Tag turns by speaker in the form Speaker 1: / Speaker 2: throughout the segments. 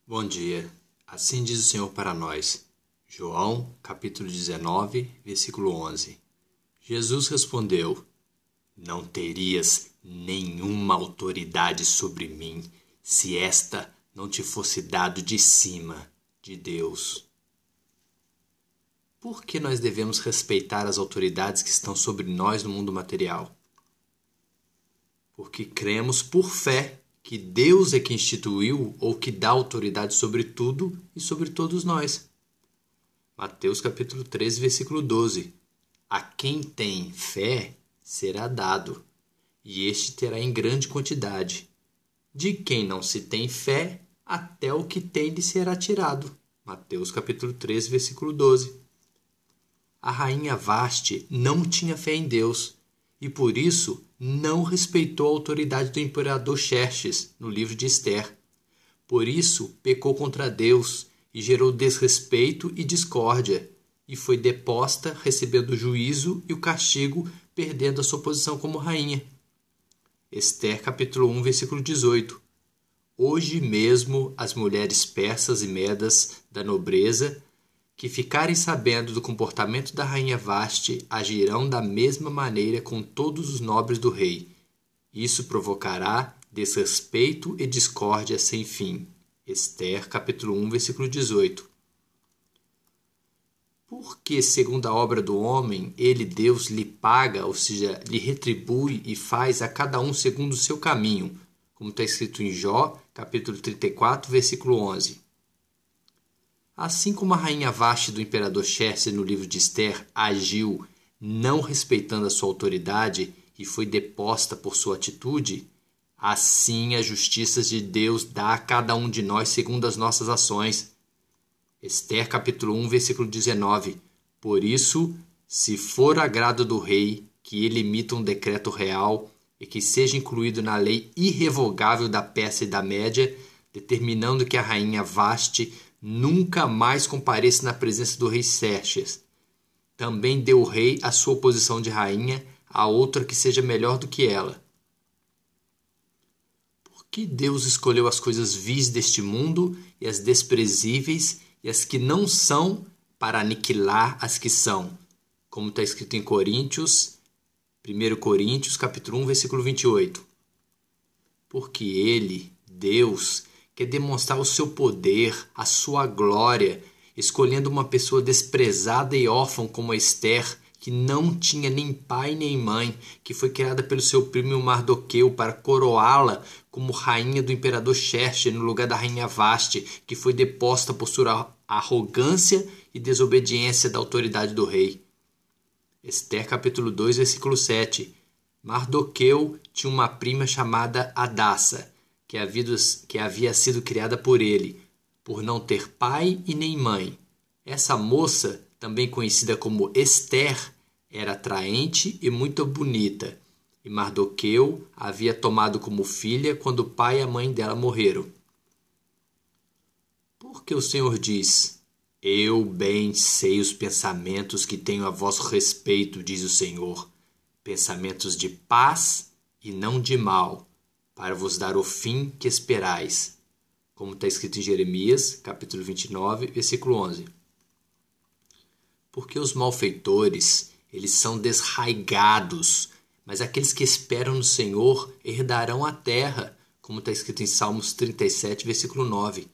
Speaker 1: Bom dia. Assim diz o Senhor para nós. João, capítulo 19, versículo 11. Jesus respondeu: Não terias nenhuma autoridade sobre mim, se esta não te fosse dado de cima, de Deus. Por que nós devemos respeitar as autoridades que estão sobre nós no mundo material? Porque cremos por fé que Deus é que instituiu ou que dá autoridade sobre tudo e sobre todos nós. Mateus capítulo 13, versículo 12. A quem tem fé será dado, e este terá em grande quantidade. De quem não se tem fé, até o que tem lhe será tirado. Mateus capítulo 13, versículo 12. A rainha Vaste não tinha fé em Deus, e por isso não respeitou a autoridade do imperador Xerxes no livro de Ester. Por isso pecou contra Deus e gerou desrespeito e discórdia, e foi deposta, recebendo o juízo e o castigo, perdendo a sua posição como rainha. Ester capítulo 1, versículo 18. Hoje mesmo as mulheres persas e medas da nobreza que ficarem sabendo do comportamento da rainha Vaste agirão da mesma maneira com todos os nobres do rei. Isso provocará desrespeito e discórdia sem fim. Ester, capítulo 1, versículo 18. Porque, segundo a obra do homem, ele, Deus, lhe paga, ou seja, lhe retribui e faz a cada um segundo o seu caminho, como está escrito em Jó, capítulo 34, versículo 11. Assim como a rainha Vaste do imperador Xerxes no livro de Ester agiu não respeitando a sua autoridade e foi deposta por sua atitude, assim a justiça de Deus dá a cada um de nós segundo as nossas ações. Ester capítulo 1, versículo 19. Por isso, se for agrado do rei que ele emita um decreto real e que seja incluído na lei irrevogável da Pérsia e da Média, determinando que a rainha Vaste nunca mais compareça na presença do rei Xerxes. Também deu o rei a sua posição de rainha a outra que seja melhor do que ela. Por que Deus escolheu as coisas vis deste mundo e as desprezíveis e as que não são para aniquilar as que são? Como está escrito em Coríntios, 1 Coríntios, capítulo 1, versículo 28. Porque ele, Deus, quer demonstrar o seu poder, a sua glória, escolhendo uma pessoa desprezada e órfã como Ester, que não tinha nem pai nem mãe, que foi criada pelo seu primo Mardoqueu para coroá-la como rainha do imperador Xerxes no lugar da rainha Vaste, que foi deposta por sua arrogância e desobediência da autoridade do rei. Ester capítulo 2, versículo 7. Mardoqueu tinha uma prima chamada Hadassa, que havia sido criada por ele, por não ter pai e nem mãe. Essa moça, também conhecida como Ester, era atraente e muito bonita, e Mardoqueu a havia tomado como filha quando o pai e a mãe dela morreram. Porque o Senhor diz: Eu bem sei os pensamentos que tenho a vosso respeito, diz o Senhor, pensamentos de paz e não de mal, para vos dar o fim que esperais. Como está escrito em Jeremias, capítulo 29, versículo 11. Porque os malfeitores, eles são desraigados, mas aqueles que esperam no Senhor herdarão a terra, como está escrito em Salmos 37, versículo 9.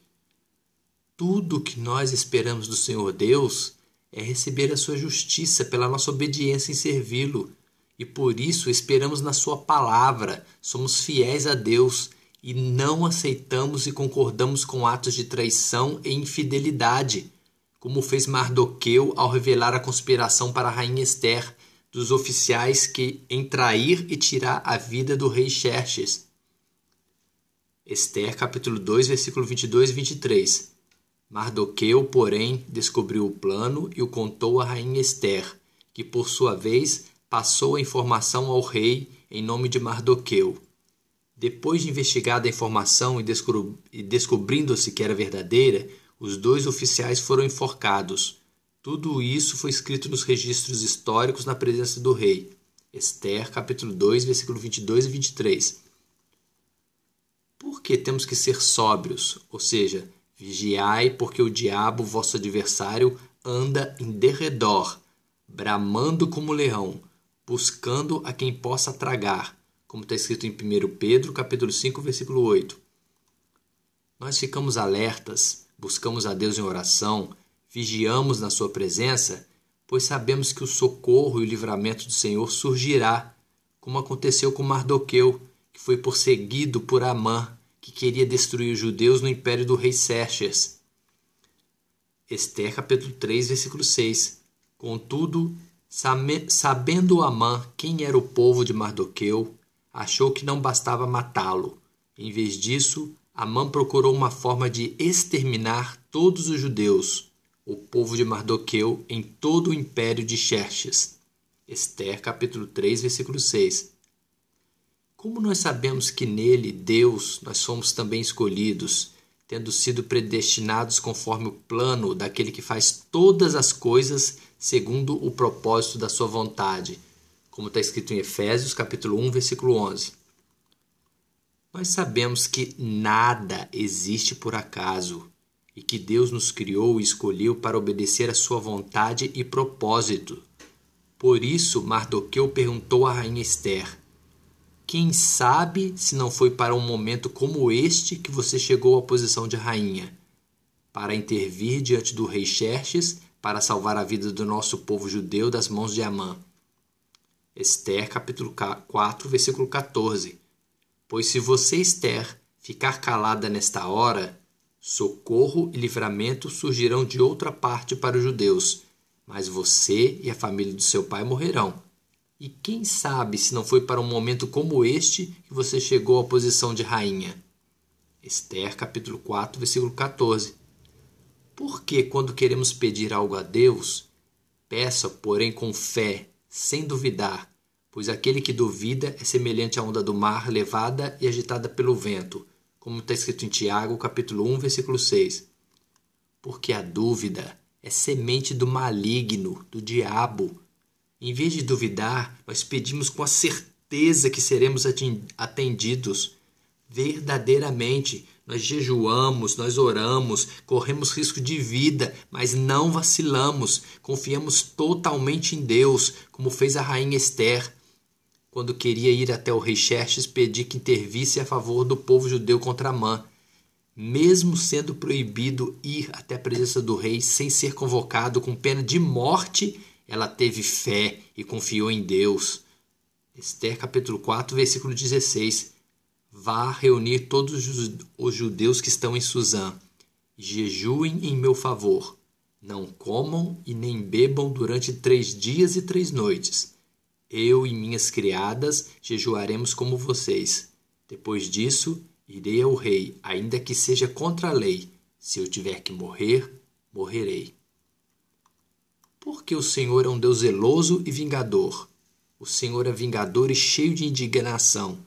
Speaker 1: Tudo que nós esperamos do Senhor Deus é receber a sua justiça pela nossa obediência em servi-lo. E por isso esperamos na sua palavra, somos fiéis a Deus e não aceitamos e concordamos com atos de traição e infidelidade, como fez Mardoqueu ao revelar a conspiração para a rainha Ester, dos oficiais que em trair e tirar a vida do rei Xerxes. Ester capítulo 2, versículo 22 e 23. Mardoqueu, porém, descobriu o plano e o contou à rainha Ester, que por sua vez passou a informação ao rei em nome de Mardoqueu. Depois de investigada a informação e descobrindo-se que era verdadeira, os dois oficiais foram enforcados. Tudo isso foi escrito nos registros históricos na presença do rei. Ester, capítulo 2, versículo 22 e 23. Por que temos que ser sóbrios, ou seja, Vigiai, porque o diabo, vosso adversário, anda em derredor, bramando como leão, buscando a quem possa tragar, como está escrito em 1 Pedro, capítulo 5, versículo 8. Nós ficamos alertas, buscamos a Deus em oração, vigiamos na sua presença, pois sabemos que o socorro e o livramento do Senhor surgirá, como aconteceu com Mardoqueu, que foi perseguido por Amã, que queria destruir os judeus no império do rei Xerxes. Ester, capítulo 3, versículo 6. Contudo, sabendo Amã quem era o povo de Mardoqueu, achou que não bastava matá-lo. Em vez disso, Amã procurou uma forma de exterminar todos os judeus, o povo de Mardoqueu, em todo o império de Xerxes. Ester, capítulo 3, versículo 6. Como nós sabemos que nele, Deus, nós somos também escolhidos, tendo sido predestinados conforme o plano daquele que faz todas as coisas segundo o propósito da sua vontade, como está escrito em Efésios, capítulo 1, versículo 11. Nós sabemos que nada existe por acaso e que Deus nos criou e escolheu para obedecer à sua vontade e propósito. Por isso, Mardoqueu perguntou à rainha Ester: quem sabe se não foi para um momento como este que você chegou à posição de rainha, para intervir diante do rei Xerxes, para salvar a vida do nosso povo judeu das mãos de Amã. Ester, capítulo 4, versículo 14. Pois se você, Ester, ficar calada nesta hora, socorro e livramento surgirão de outra parte para os judeus, mas você e a família do seu pai morrerão. E quem sabe se não foi para um momento como este que você chegou à posição de rainha. Ester, capítulo 4, versículo 14. Porque quando queremos pedir algo a Deus, peça, porém, com fé, sem duvidar, pois aquele que duvida é semelhante à onda do mar, levada e agitada pelo vento, como está escrito em Tiago, capítulo 1, versículo 6. Porque a dúvida é semente do maligno, do diabo. Em vez de duvidar, nós pedimos com a certeza que seremos atendidos. Verdadeiramente, nós jejuamos, nós oramos, corremos risco de vida, mas não vacilamos. Confiamos totalmente em Deus, como fez a rainha Ester, quando queria ir até o rei Xerxes pedir que intervisse a favor do povo judeu contra Amã. Mesmo sendo proibido ir até a presença do rei sem ser convocado com pena de morte, ela teve fé e confiou em Deus. Ester, capítulo 4, versículo 16. Vá reunir todos os judeus que estão em Suzã. Jejuem em meu favor. Não comam e nem bebam durante 3 dias e 3 noites. Eu e minhas criadas jejuaremos como vocês. Depois disso, irei ao rei, ainda que seja contra a lei. Se eu tiver que morrer, morrerei. Porque o Senhor é um Deus zeloso e vingador. O Senhor é vingador e cheio de indignação.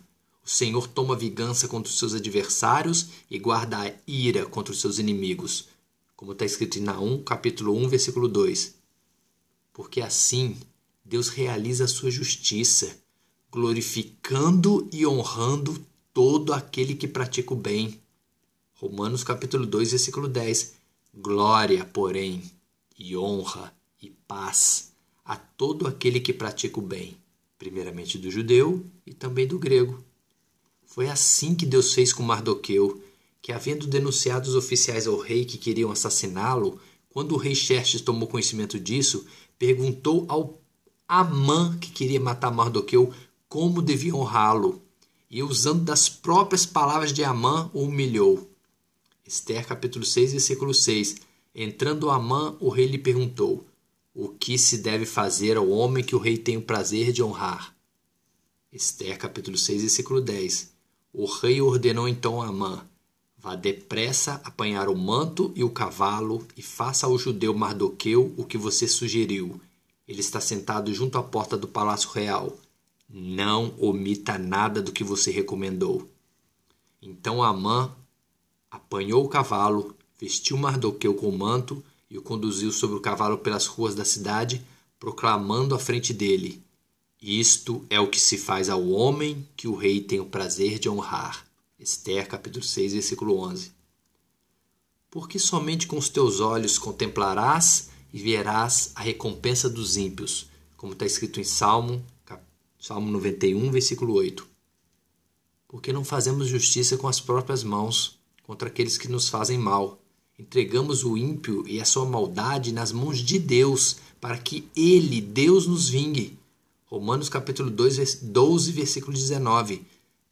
Speaker 1: O Senhor toma vingança contra os seus adversários e guarda a ira contra os seus inimigos. Como está escrito em Naum, capítulo 1, versículo 2. Porque assim Deus realiza a sua justiça, glorificando e honrando todo aquele que pratica o bem. Romanos, capítulo 2, versículo 10. Glória, porém, e honra e paz a todo aquele que pratica o bem, primeiramente do judeu e também do grego. Foi assim que Deus fez com Mardoqueu, que, havendo denunciado os oficiais ao rei que queriam assassiná-lo, quando o rei Xerxes tomou conhecimento disso, perguntou ao Amã, que queria matar Mardoqueu, como devia honrá-lo, e usando das próprias palavras de Amã, o humilhou. Ester, capítulo 6, versículo 6. Entrando Amã, o rei lhe perguntou: o que se deve fazer ao homem que o rei tem o prazer de honrar? Ester, capítulo 6, versículo 10. O rei ordenou então a Amã: vá depressa apanhar o manto e o cavalo e faça ao judeu Mardoqueu o que você sugeriu. Ele está sentado junto à porta do palácio real. Não omita nada do que você recomendou. Então Amã apanhou o cavalo, vestiu Mardoqueu com o manto e o conduziu sobre o cavalo pelas ruas da cidade, proclamando à frente dele: isto é o que se faz ao homem que o rei tem o prazer de honrar. Ester, capítulo 6, versículo 11. porque somente com os teus olhos contemplarás e verás a recompensa dos ímpios, como está escrito em Salmo 91, versículo 8. Porque não fazemos justiça com as próprias mãos contra aqueles que nos fazem mal. Entregamos o ímpio e a sua maldade nas mãos de Deus, para que Ele, Deus, nos vingue. Romanos capítulo 12, versículo 19.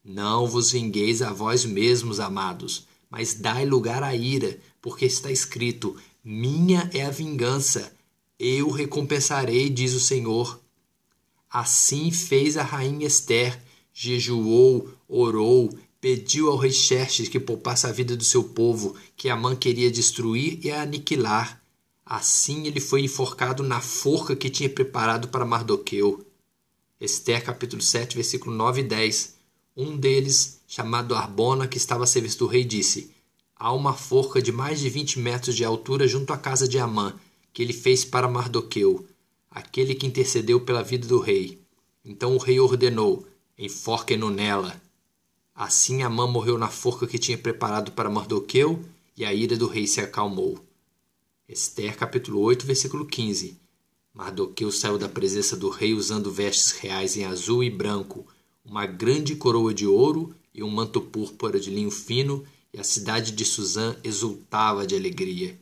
Speaker 1: Não vos vingueis a vós mesmos, amados, mas dai lugar à ira, porque está escrito: minha é a vingança, eu recompensarei, diz o Senhor. Assim fez a rainha Ester, jejuou, orou, pediu ao rei Xerxes que poupasse a vida do seu povo, que Amã queria destruir e aniquilar. Assim ele foi enforcado na forca que tinha preparado para Mardoqueu. Ester capítulo 7, versículo 9 e 10. Um deles, chamado Arbona, que estava a serviço do rei, disse: há uma forca de mais de 20 metros de altura junto à casa de Amã, que ele fez para Mardoqueu, aquele que intercedeu pela vida do rei. Então o rei ordenou: enforquem-no nela. Assim Amã morreu na forca que tinha preparado para Mardoqueu, e a ira do rei se acalmou. Ester capítulo 8, versículo 15. Mardoqueu saiu da presença do rei usando vestes reais em azul e branco, uma grande coroa de ouro e um manto púrpura de linho fino, e a cidade de Suzã exultava de alegria.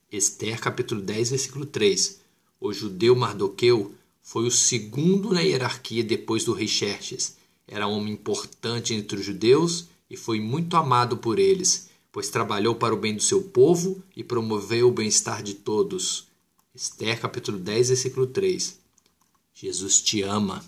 Speaker 1: Ester capítulo 10, versículo 3. O judeu Mardoqueu foi o segundo na hierarquia depois do rei Xerxes. Era um homem importante entre os judeus e foi muito amado por eles, pois trabalhou para o bem do seu povo e promoveu o bem-estar de todos. Ester capítulo 10, versículo 3. Jesus te ama.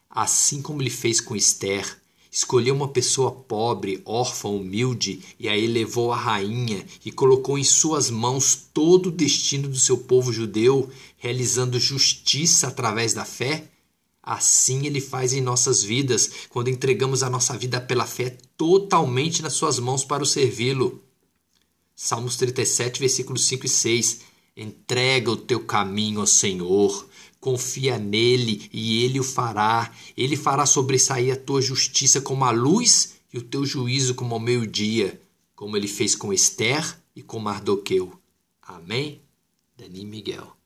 Speaker 1: Assim como ele fez com Ester, escolheu uma pessoa pobre, órfã, humilde, e a elevou à rainha e colocou em suas mãos todo o destino do seu povo judeu, realizando justiça através da fé. Assim ele faz em nossas vidas, quando entregamos a nossa vida pela fé totalmente nas suas mãos para o servi-lo. Salmos 37, versículos 5 e 6. Entrega o teu caminho ao Senhor, confia nele e ele o fará. Ele fará sobressair a tua justiça como a luz e o teu juízo como ao meio-dia, como ele fez com Ester e com Mardoqueu. Amém? Dani Miguel.